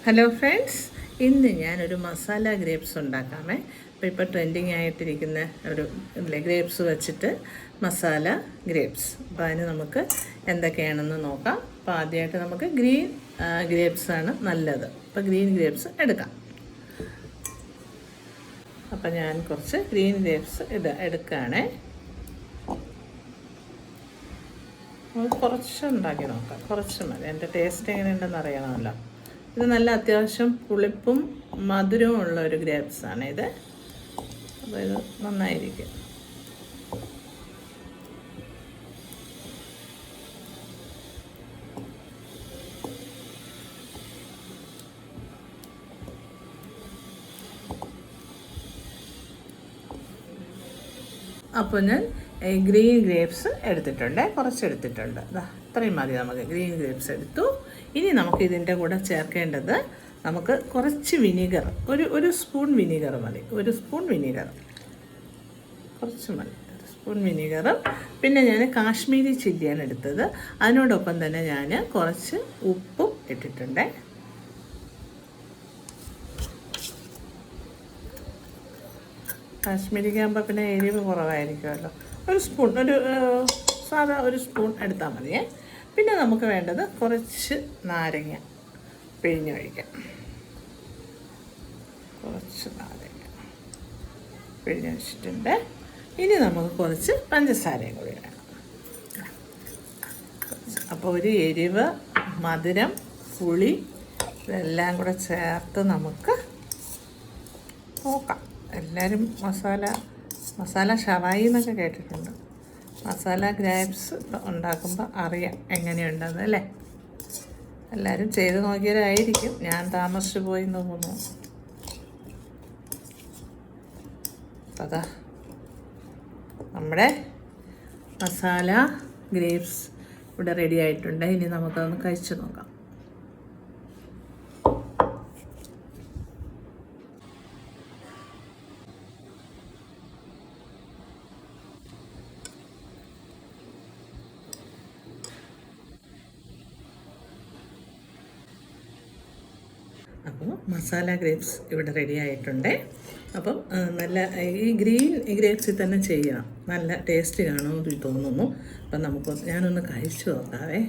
Hello friends, ഇന്ന് ഞാനൊരു masala grapes ഉണ്ടാക്കാമേ. ഇപ്പോൾ ട്രെൻഡിങ് ആയിട്ടിരിക്കുന്ന ഒരു ഗ്രേപ്സ് വെച്ചിട്ട് മസാല ഗ്രേപ്സ്. അപ്പോൾ അതിന് നമുക്ക് എന്തൊക്കെയാണെന്ന് നോക്കാം. അപ്പോൾ ആദ്യമായിട്ട് നമുക്ക് ഗ്രീൻ ഗ്രേപ്സാണ് നല്ലത്. അപ്പോൾ ഗ്രീൻ ഗ്രേപ്സ് എടുക്കാം. അപ്പോൾ ഞാൻ കുറച്ച് ഗ്രീൻ ഗ്രേപ്സ് എടുക്കുകയാണേ. കുറച്ച് ഉണ്ടാക്കി നോക്കാം, കുറച്ച് മതി. എൻ്റെ ടേസ്റ്റ് എങ്ങനെയുണ്ടെന്ന് അറിയണമല്ലോ. ഇത് നല്ല അത്യാവശ്യം പുളിപ്പും മധുരവും ഉള്ള ഒരു ഗ്രേപ്സാണ് ഇത്. അപ്പോൾ ഇത് നന്നായിരിക്കും. അപ്പോൾ ഞാൻ ഗ്രീൻ ഗ്രേപ്സ് എടുത്തിട്ടുണ്ട്, കുറച്ചെടുത്തിട്ടുണ്ട്. ഇത്രയും മതി നമുക്ക്. ഗ്രീൻ ഗ്രേപ്സ് എടുത്തു. ഇനി നമുക്ക് ഇതിൻ്റെ കൂടെ ചേർക്കേണ്ടത്, നമുക്ക് കുറച്ച് വിനീഗർ, ഒരു സ്പൂൺ വിനീഗർ മതി. ഒരു സ്പൂൺ വിനീഗർ കുറച്ച് മതി. ഒരു സ്പൂൺ വിനീഗറും പിന്നെ ഞാൻ കാശ്മീരി ചില്ലിയാണ് എടുത്തത്. അതിനോടൊപ്പം തന്നെ ഞാൻ കുറച്ച് ഉപ്പും ഇട്ടിട്ടുണ്ട്. കാശ്മീരിക്കാകുമ്പോൾ പിന്നെ എരിവ് കുറവായിരിക്കുമല്ലോ. ഒരു സ്പൂൺ, സാധാ ഒരു സ്പൂൺ എടുത്താൽ മതിയേ. പിന്നെ നമുക്ക് വേണ്ടത് കുറച്ച് നാരങ്ങ പിഴിഞ്ഞൊഴിക്കാം. കുറച്ച് നാരങ്ങ പിഴിഞ്ഞൊഴിച്ചിട്ടുണ്ട്. ഇനി നമുക്ക് കുറച്ച് പഞ്ചസാരയും കൂടി വേണം. അപ്പോൾ ഒരു എരിവ്, മധുരം, പുളി ഇതെല്ലാം കൂടെ ചേർത്ത് നമുക്ക് നോക്കാം. എല്ലാവരും മസാല ഷവായി എന്നൊക്കെ കേട്ടിട്ടുണ്ട്. മസാല ഗ്രേപ്സ് ഉണ്ടാക്കുമ്പോൾ അറിയാം എങ്ങനെയുണ്ടെന്ന് അല്ലേ. എല്ലാവരും ചെയ്ത് നോക്കിയവരായിരിക്കും. ഞാൻ താമസിച്ചു പോയി തോന്നുന്നു. അതാ നമ്മുടെ മസാല ഗ്രേപ്സ് ഇവിടെ റെഡി ആയിട്ടുണ്ട്. ഇനി നമുക്കതൊന്ന് കഴിച്ചു നോക്കാം. അപ്പോൾ മസാല ഗ്രേപ്സ് ഇവിടെ റെഡി ആയിട്ടുണ്ട്. അപ്പം നല്ല ഈ ഗ്രീൻ ഗ്രേപ്സിൽ തന്നെ ചെയ്യണം. നല്ല ടേസ്റ്റ് കാണുമെന്ന് തോന്നുന്നു. അപ്പം ഞാനൊന്ന് കഴിച്ചു നോക്കാവേ.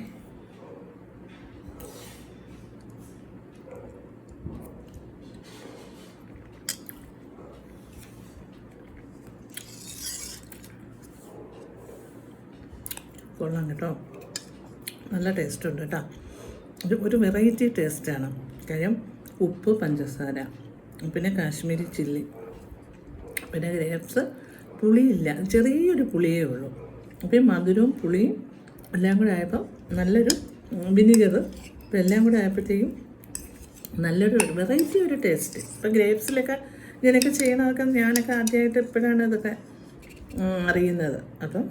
കൊള്ളാം കേട്ടോ, നല്ല ടേസ്റ്റ് ഉണ്ട് കേട്ടോ. ഒരു വെറൈറ്റി ടേസ്റ്റാണ്. കാര്യം ഉപ്പ്, പഞ്ചസാര, പിന്നെ കാശ്മീരി ചില്ലി, പിന്നെ ഗ്രേപ്സ്, പുളിയില്ല, ചെറിയൊരു പുളിയേ ഉള്ളൂ. അപ്പോൾ ഈ മധുരവും പുളിയും എല്ലാം കൂടെ ആയപ്പോൾ നല്ലൊരു വിനീഗർ, ഇപ്പോൾ എല്ലാം കൂടെ ആയപ്പോഴത്തേക്കും നല്ലൊരു വെറൈറ്റി ഒരു ടേസ്റ്റ്. ഇപ്പോൾ ഗ്രേപ്സിലൊക്കെ ഇങ്ങനെയൊക്കെ ചെയ്യണതൊക്കെ ഞാനൊക്കെ ആദ്യമായിട്ട് ഇപ്പോഴാണ് ഇതൊക്കെ അറിയുന്നത്. അപ്പം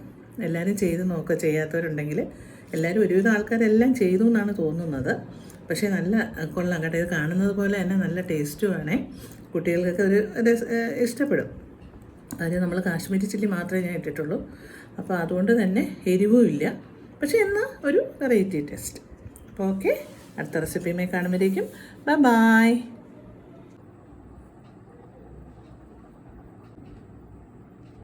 എല്ലാവരും ചെയ്ത് നോക്കുക. ചെയ്യാത്തവരുണ്ടെങ്കിൽ എല്ലാവരും, ഒരുവിധം ആൾക്കാരെല്ലാം ചെയ്തു എന്നാണ് തോന്നുന്നത്. പക്ഷേ നല്ല കൊള്ളാം കേട്ടോ. ഇത് കാണുന്നത് പോലെ തന്നെ നല്ല ടേസ്റ്റുമാണേ. കുട്ടികൾക്കൊക്കെ ഒരു ഇഷ്ടപ്പെടും. അതിന് നമ്മൾ കാശ്മീരി ചില്ലി മാത്രമേ ഞാൻ ഇട്ടിട്ടുള്ളൂ. അപ്പോൾ അതുകൊണ്ട് തന്നെ എരിവും ഇല്ല. പക്ഷേ എന്നാൽ ഒരു വെറൈറ്റി ടേസ്റ്റ്. അപ്പോൾ ഓക്കെ, അടുത്ത റെസിപ്പിയുമായി കാണുമ്പോഴേക്കും ബൈ.